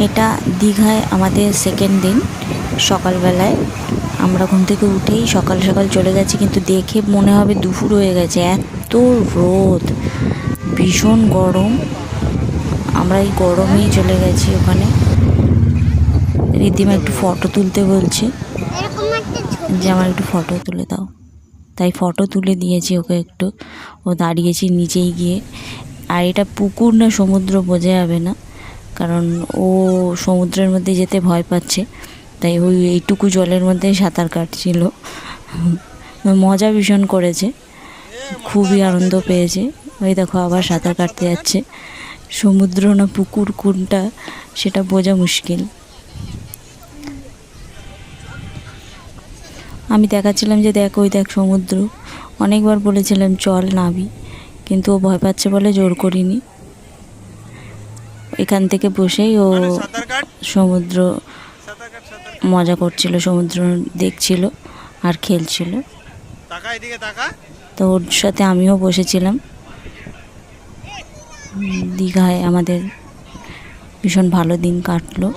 এটা দীঘায় আমাদের সেকেন্ড দিন। সকালবেলায় আমরা ঘুম থেকে উঠেই সকাল সকাল চলে গেছি, কিন্তু দেখে মনে হবে দুপুর হয়ে গেছে, এত রোদ, ভীষণ গরম। আমরা এই গরমেই চলে গেছি ওখানে। রিদ্ধিমা একটু ফটো তুলতে বলছে যে আমার একটু ফটো তুলে দাও, তাই ফটো তুলে দিয়েছি ওকে একটু। ও দাঁড়িয়েছি নিচেই গিয়ে। আর এটা পুকুর না সমুদ্র বোঝা যাবে না, কারণ ও সমুদ্রের মধ্যে যেতে ভয় পাচ্ছে, তাই ওই এইটুকু জলের মধ্যে সাঁতার কাটছিল। মজা ভীষণ করেছে, খুবই আনন্দ পেয়েছে। ওই দেখো আবার সাঁতার কাটতে যাচ্ছে। সমুদ্র না পুকুর কোনটা সেটা বোঝা মুশকিল। আমি দেখাচ্ছিলাম যে দেখ ওই দেখ সমুদ্র। অনেকবার বলেছিলাম চল নাবি, কিন্তু ও ভয় পাচ্ছে বলে জোর করিনি। এখান থেকে বসেই ও সমুদ্র মজা করছিল, সমুদ্র দেখছিল আর খেলছিল। তো ওর সাথে আমিও বসেছিলাম। দীঘায় আমাদের ভীষণ ভালো দিন কাটলো।